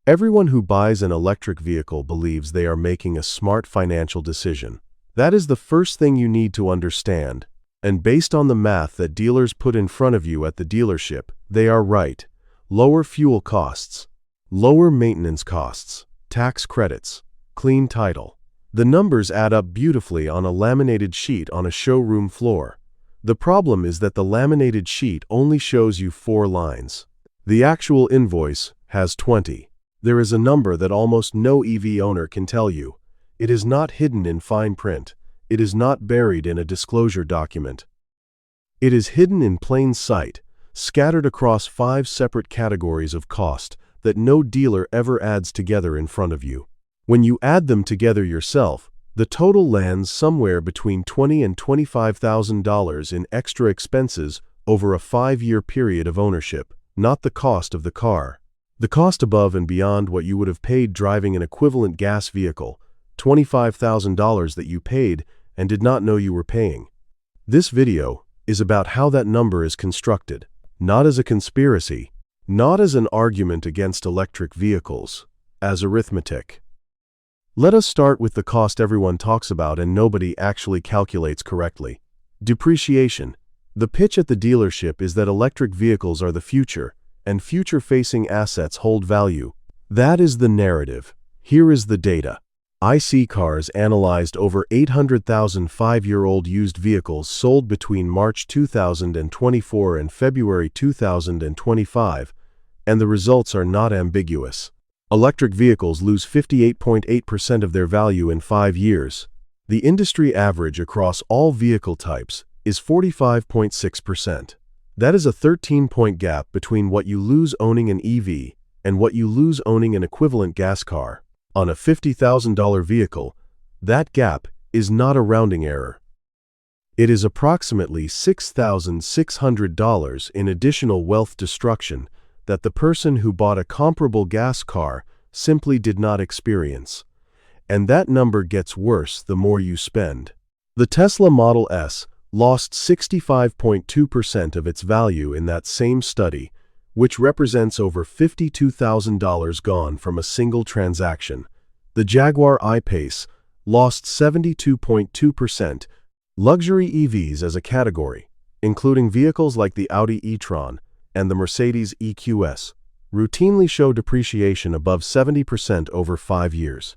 Everyone who buys an electric vehicle believes they are making a smart financial decision. That is the first thing you need to understand. And based on the math that dealers put in front of you at the dealership, they are right. Lower fuel costs, lower maintenance costs, tax credits, clean title. The numbers add up beautifully on a laminated sheet on a showroom floor. The problem is that the laminated sheet only shows you 4 lines. The actual invoice has 20. There is a number that almost no EV owner can tell you. It is not hidden in fine print. It is not buried in a disclosure document. It is hidden in plain sight, scattered across 5 separate categories of cost that no dealer ever adds together in front of you. When you add them together yourself, the total lands somewhere between $20,000 and $25,000 in extra expenses over a 5-year period of ownership, not the cost of the car. The cost above and beyond what you would have paid driving an equivalent gas vehicle, $25,000 that you paid and did not know you were paying. This video is about how that number is constructed, not as a conspiracy, not as an argument against electric vehicles, as arithmetic. Let us start with the cost everyone talks about and nobody actually calculates correctly. Depreciation. The pitch at the dealership is that electric vehicles are the future, and future-facing assets hold value. That is the narrative. Here is the data. IC Cars analyzed over 800,000 5-year-old used vehicles sold between March 2024 and February 2025, and the results are not ambiguous. Electric vehicles lose 58.8% of their value in 5 years. The industry average across all vehicle types is 45.6%. That is a 13-point gap between what you lose owning an EV and what you lose owning an equivalent gas car. On a $50,000 vehicle, that gap is not a rounding error. It is approximately $6,600 in additional wealth destruction that the person who bought a comparable gas car simply did not experience. And that number gets worse the more you spend. The Tesla Model S lost 65.2% of its value in that same study, which represents over $52,000 gone from a single transaction. The Jaguar I-Pace lost 72.2%. Luxury EVs as a category, including vehicles like the Audi e-tron and the Mercedes EQS, routinely show depreciation above 70% over 5 years.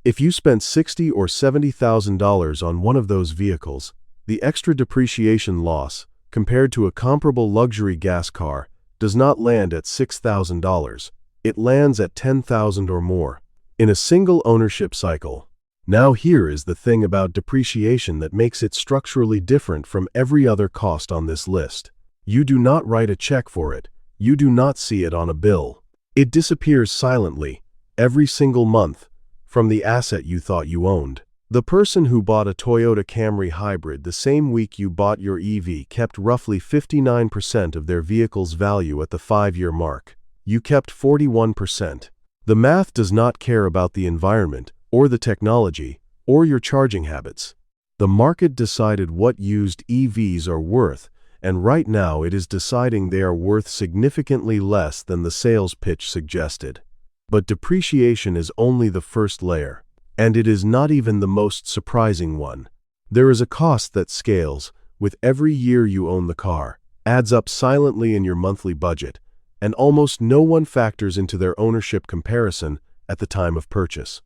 If you spent $60,000 or $70,000 on one of those vehicles, the extra depreciation loss, compared to a comparable luxury gas car, does not land at $6,000. It lands at $10,000 or more in a single ownership cycle. Now here is the thing about depreciation that makes it structurally different from every other cost on this list. You do not write a check for it. You do not see it on a bill. It disappears silently, every single month, from the asset you thought you owned. The person who bought a Toyota Camry hybrid the same week you bought your EV kept roughly 59% of their vehicle's value at the 5-year mark. You kept 41%. The math does not care about the environment, or the technology, or your charging habits. The market decided what used EVs are worth, and right now it is deciding they are worth significantly less than the sales pitch suggested. But depreciation is only the first layer. And it is not even the most surprising one. There is a cost that scales with every year you own the car, adds up silently in your monthly budget, and almost no one factors into their ownership comparison at the time of purchase.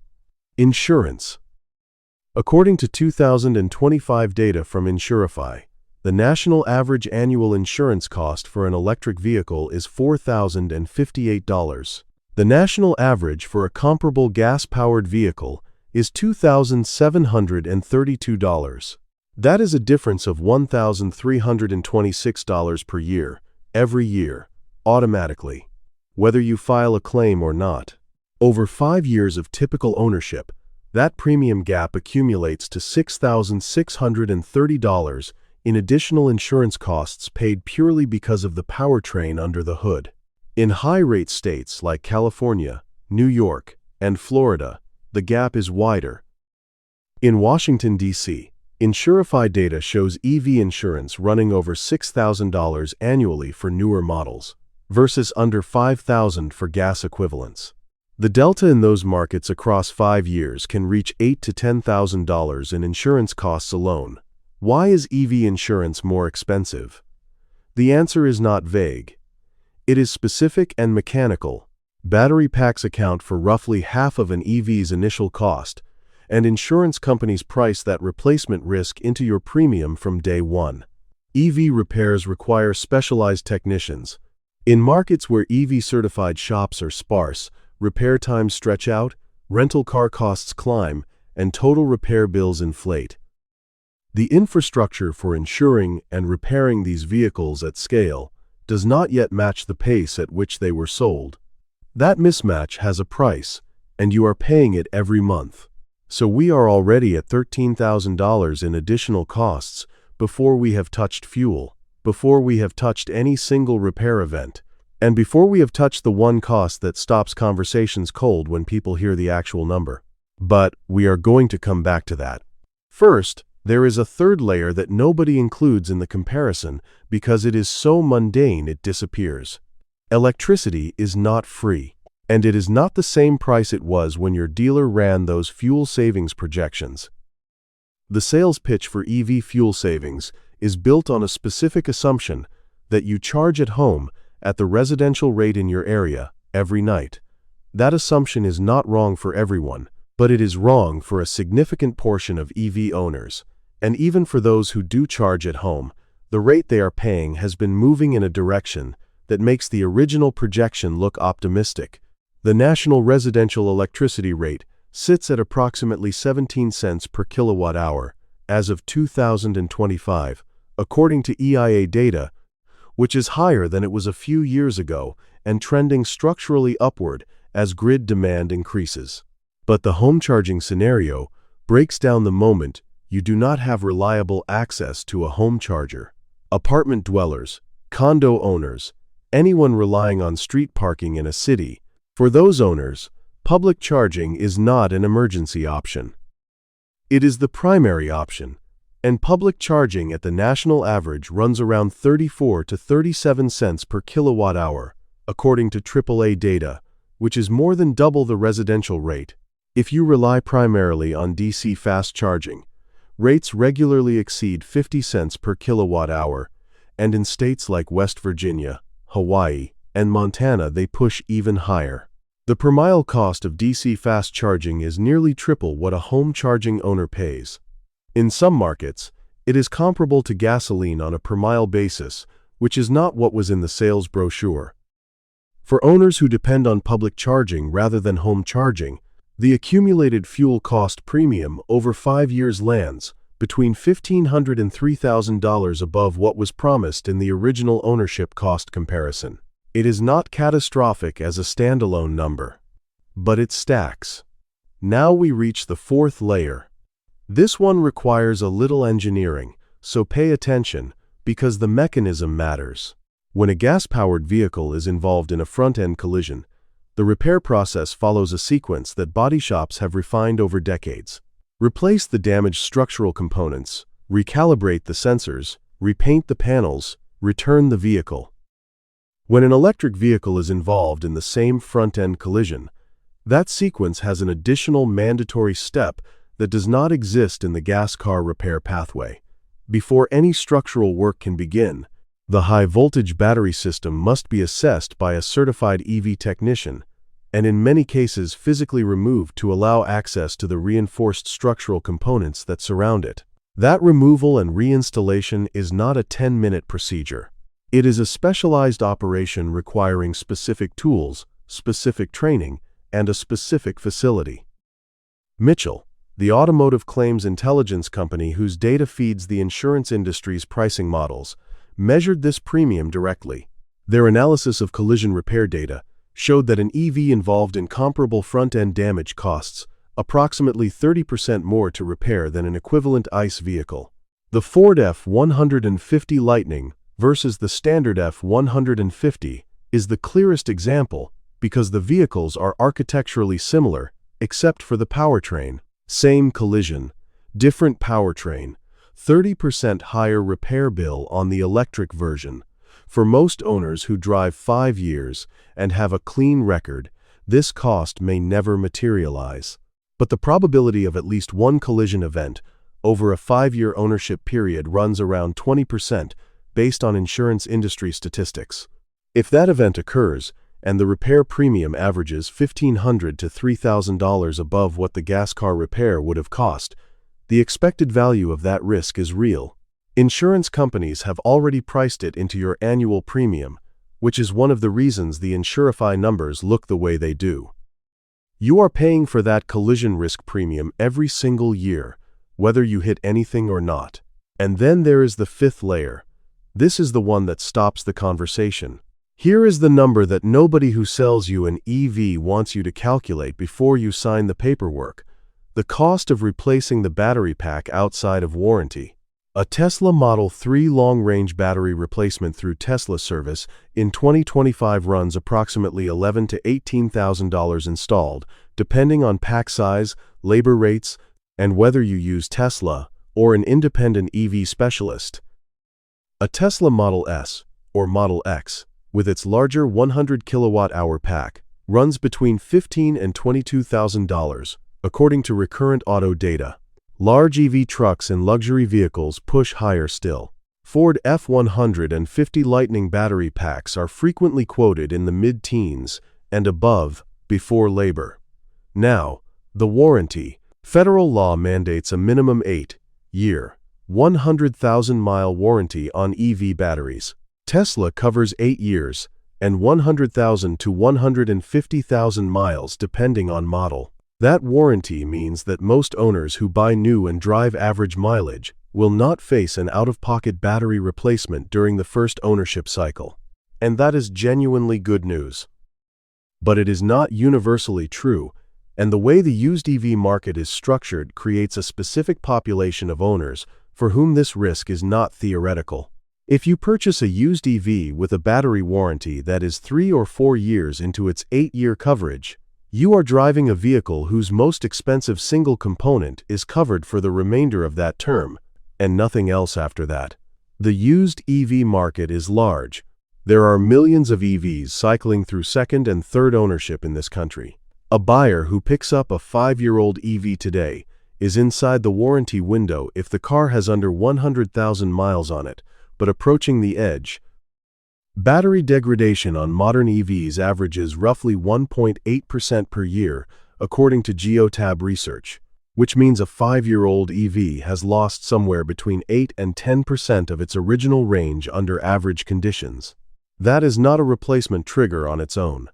Insurance. According to 2025 data from Insurify, the national average annual insurance cost for an electric vehicle is $4,058. The national average for a comparable gas-powered vehicle is $2,732. That is a difference of $1,326 per year, every year, automatically, whether you file a claim or not. Over 5 years of typical ownership, that premium gap accumulates to $6,630 in additional insurance costs paid purely because of the powertrain under the hood. In high-rate states like California, New York, and Florida, the gap is wider. In Washington, D.C., Insurify data shows EV insurance running over $6,000 annually for newer models, versus under $5,000 for gas equivalents. The delta in those markets across 5 years can reach $8,000 to $10,000 in insurance costs alone. Why is EV insurance more expensive? The answer is not vague. It is specific and mechanical. Battery packs account for roughly half of an EV's initial cost, and insurance companies price that replacement risk into your premium from day one. EV repairs require specialized technicians. In markets where EV-certified shops are sparse, repair times stretch out, rental car costs climb, and total repair bills inflate. The infrastructure for insuring and repairing these vehicles at scale does not yet match the pace at which they were sold. That mismatch has a price, and you are paying it every month. So we are already at $13,000 in additional costs before we have touched fuel, before we have touched any single repair event, and before we have touched the one cost that stops conversations cold when people hear the actual number. But we are going to come back to that. First, there is a third layer that nobody includes in the comparison because it is so mundane it disappears. Electricity is not free, and it is not the same price it was when your dealer ran those fuel savings projections. The sales pitch for EV fuel savings is built on a specific assumption that you charge at home at the residential rate in your area every night. That assumption is not wrong for everyone, but it is wrong for a significant portion of EV owners. And even for those who do charge at home, the rate they are paying has been moving in a direction that makes the original projection look optimistic. The national residential electricity rate sits at approximately 17 cents per kilowatt hour as of 2025, according to EIA data, which is higher than it was a few years ago and trending structurally upward as grid demand increases. But the home charging scenario breaks down the moment you do not have reliable access to a home charger. Apartment dwellers, condo owners, anyone relying on street parking in a city, for those owners, public charging is not an emergency option. It is the primary option, and public charging at the national average runs around 34 to 37 cents per kilowatt hour, according to AAA data, which is more than double the residential rate. If you rely primarily on DC fast charging, rates regularly exceed 50 cents per kilowatt hour, and in states like West Virginia, Hawaii, and Montana they push even higher. The per mile cost of DC fast charging is nearly triple what a home charging owner pays. In some markets, it is comparable to gasoline on a per mile basis, which is not what was in the sales brochure. For owners who depend on public charging rather than home charging, the accumulated fuel cost premium over 5 years lands between $1,500 and $3,000 above what was promised in the original ownership cost comparison. It is not catastrophic as a standalone number, but it stacks. Now we reach the fourth layer. This one requires a little engineering, so pay attention because the mechanism matters. When a gas-powered vehicle is involved in a front-end collision, the repair process follows a sequence that body shops have refined over decades. Replace the damaged structural components, recalibrate the sensors, repaint the panels, return the vehicle. When an electric vehicle is involved in the same front-end collision, that sequence has an additional mandatory step that does not exist in the gas car repair pathway. Before any structural work can begin, the high-voltage battery system must be assessed by a certified EV technician, and in many cases physically removed to allow access to the reinforced structural components that surround it. That removal and reinstallation is not a 10-minute procedure. It is a specialized operation requiring specific tools, specific training, and a specific facility. Mitchell, the automotive claims intelligence company whose data feeds the insurance industry's pricing models, measured this premium directly. Their analysis of collision repair data showed that an EV involved in comparable front-end damage costs approximately 30% more to repair than an equivalent ICE vehicle. The Ford F-150 Lightning versus the standard F-150 is the clearest example because the vehicles are architecturally similar except for the powertrain. Same collision, different powertrain, 30% higher repair bill on the electric version. For most owners who drive 5 years and have a clean record, This cost may never materialize. But the probability of at least one collision event over a 5-year ownership period runs around 20% based on insurance industry statistics. If that event occurs, and the repair premium averages $1,500 to $3,000 above what the gas car repair would have cost, the expected value of that risk is real. Insurance companies have already priced it into your annual premium, which is one of the reasons the Insurify numbers look the way they do. You are paying for that collision risk premium every single year, whether you hit anything or not. And then there is the fifth layer. This is the one that stops the conversation. Here is the number that nobody who sells you an EV wants you to calculate before you sign the paperwork: the cost of replacing the battery pack outside of warranty. A Tesla Model 3 long-range battery replacement through Tesla service in 2025 runs approximately $11,000 to $18,000 installed, depending on pack size, labor rates, and whether you use Tesla or an independent EV specialist. A Tesla Model S or Model X, with its larger 100 kilowatt-hour pack, runs between $15,000 and $22,000, according to Recurrent Auto data. Large EV trucks and luxury vehicles push higher still. Ford F-150 Lightning battery packs are frequently quoted in the mid-teens and above before labor. Now, the warranty. Federal law mandates a minimum 8-year, 100,000-mile warranty on EV batteries. Tesla covers 8 years and 100,000 to 150,000 miles depending on model. That warranty means that most owners who buy new and drive average mileage will not face an out-of-pocket battery replacement during the first ownership cycle. And that is genuinely good news. But it is not universally true, and the way the used EV market is structured creates a specific population of owners for whom this risk is not theoretical. If you purchase a used EV with a battery warranty that is 3 or 4 years into its 8-year coverage, you are driving a vehicle whose most expensive single component is covered for the remainder of that term, and nothing else after that. The used EV market is large. There are millions of EVs cycling through second and third ownership in this country. A buyer who picks up a 5-year-old EV today is inside the warranty window if the car has under 100,000 miles on it, but approaching the edge. Battery degradation on modern EVs averages roughly 1.8% per year, according to Geotab research, which means a 5-year-old EV has lost somewhere between 8 and 10% of its original range under average conditions. That is not a replacement trigger on its own,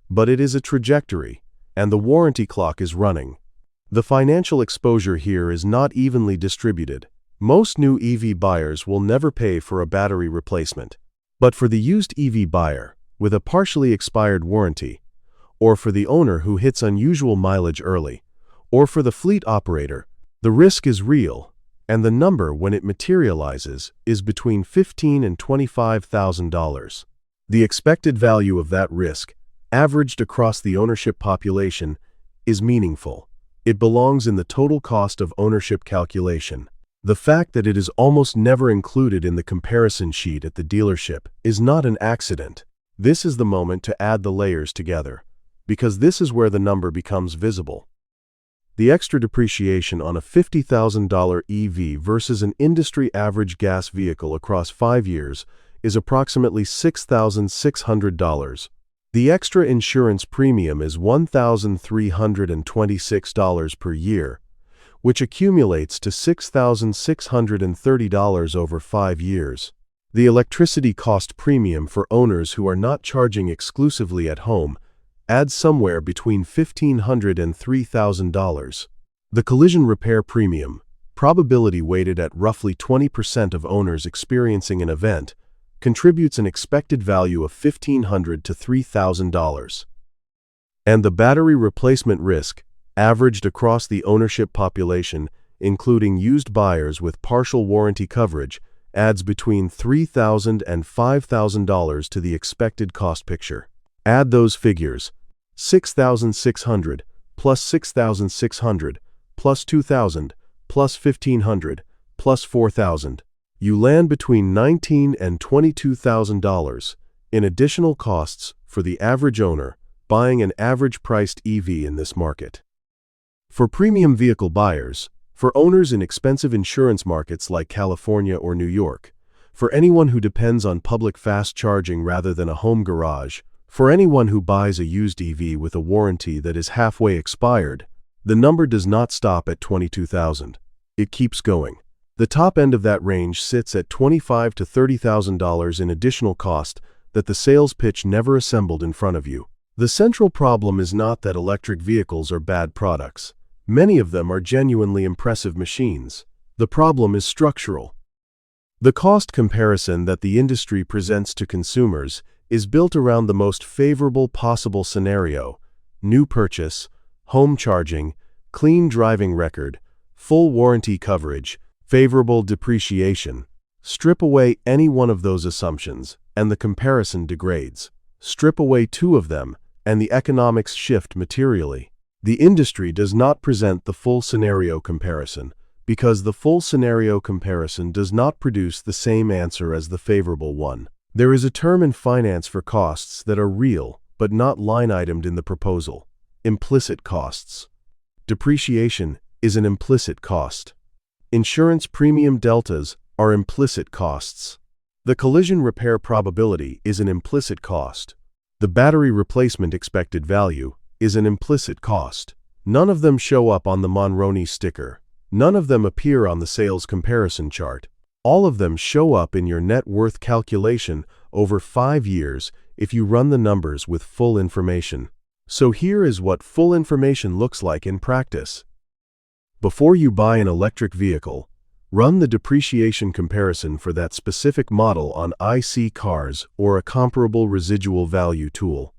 but it is a trajectory, and the warranty clock is running. The financial exposure here is not evenly distributed. Most new EV buyers will never pay for a battery replacement. But for the used EV buyer, with a partially expired warranty, or for the owner who hits unusual mileage early, or for the fleet operator, the risk is real, and the number when it materializes is between $15,000 and $25,000. The expected value of that risk, averaged across the ownership population, is meaningful. It belongs in the total cost of ownership calculation. The fact that it is almost never included in the comparison sheet at the dealership is not an accident. This is the moment to add the layers together, because this is where the number becomes visible. The extra depreciation on a $50,000 EV versus an industry average gas vehicle across 5 years is approximately $6,600. The extra insurance premium is $1,326 per year, which accumulates to $6,630 over 5 years. The electricity cost premium for owners who are not charging exclusively at home adds somewhere between $1,500 and $3,000. The collision repair premium, probability weighted at roughly 20% of owners experiencing an event, contributes an expected value of $1,500 to $3,000. And the battery replacement risk, averaged across the ownership population, including used buyers with partial warranty coverage, adds between $3,000 and $5,000 to the expected cost picture. Add those figures: $6,600 plus $6,600 plus $2,000 plus $1,500 plus $4,000. You land between $19,000 and $22,000 in additional costs for the average owner, buying an average-priced EV in this market. For premium vehicle buyers, for owners in expensive insurance markets like California or New York, for anyone who depends on public fast charging rather than a home garage, for anyone who buys a used EV with a warranty that is halfway expired, the number does not stop at $22,000. It keeps going. The top end of that range sits at $25,000 to $30,000 in additional cost that the sales pitch never assembled in front of you. The central problem is not that electric vehicles are bad products. Many of them are genuinely impressive machines. The problem is structural. The cost comparison that the industry presents to consumers is built around the most favorable possible scenario: new purchase, home charging, clean driving record, full warranty coverage, favorable depreciation. Strip away any one of those assumptions, and the comparison degrades. Strip away two of them, and the economics shift materially. The industry does not present the full scenario comparison, because the full scenario comparison does not produce the same answer as the favorable one. There is a term in finance for costs that are real, but not line-itemed in the proposal: implicit costs. Depreciation is an implicit cost. Insurance premium deltas are implicit costs. The collision repair probability is an implicit cost. The battery replacement expected value is an implicit cost. None of them show up on the Monroney sticker. None of them appear on the sales comparison chart. All of them show up in your net worth calculation over 5 years if you run the numbers with full information. So here is what full information looks like in practice. Before you buy an electric vehicle, run the depreciation comparison for that specific model on IC cars or a comparable residual value tool.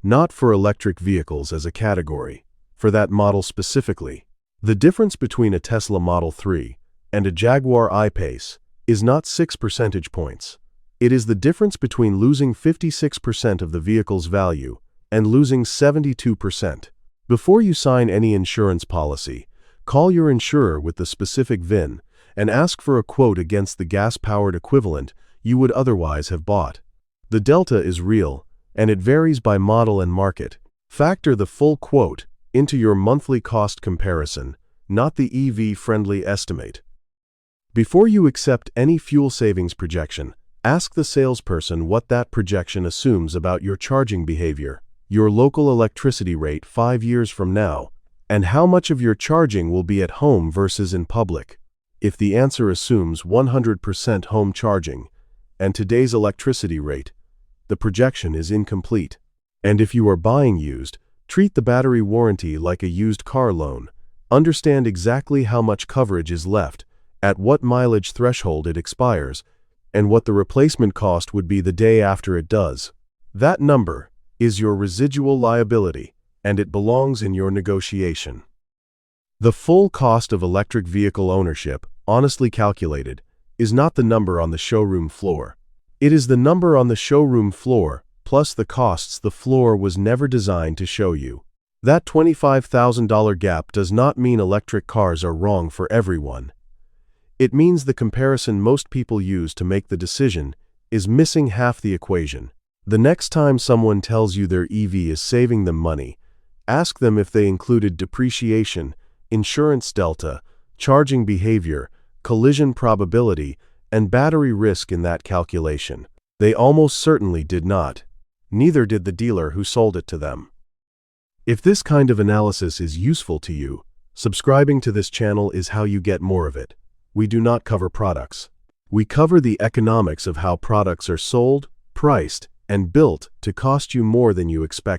Not for electric vehicles as a category, for that model specifically. The difference between a Tesla Model 3 and a Jaguar I-Pace is not 6 percentage points. It is the difference between losing 56% of the vehicle's value and losing 72%. Before you sign any insurance policy, call your insurer with the specific VIN and ask for a quote against the gas-powered equivalent you would otherwise have bought. The delta is real, and it varies by model and market. Factor the full quote into your monthly cost comparison, not the EV-friendly estimate. Before you accept any fuel savings projection, ask the salesperson what that projection assumes about your charging behavior, your local electricity rate 5 years from now, and how much of your charging will be at home versus in public. If the answer assumes 100% home charging and today's electricity rate, the projection is incomplete. And if you are buying used, treat the battery warranty like a used car loan. Understand exactly how much coverage is left, at what mileage threshold it expires, and what the replacement cost would be the day after it does. That number is your residual liability, and it belongs in your negotiation. The full cost of electric vehicle ownership, honestly calculated, is not the number on the showroom floor. It is the number on the showroom floor, plus the costs the floor was never designed to show you. That $25,000 gap does not mean electric cars are wrong for everyone. It means the comparison most people use to make the decision is missing half the equation. The next time someone tells you their EV is saving them money, ask them if they included depreciation, insurance delta, charging behavior, collision probability, and battery risk in that calculation. They almost certainly did not. Neither did the dealer who sold it to them. If this kind of analysis is useful to you, subscribing to this channel is how you get more of it. We do not cover products. We cover the economics of how products are sold, priced, and built to cost you more than you expect.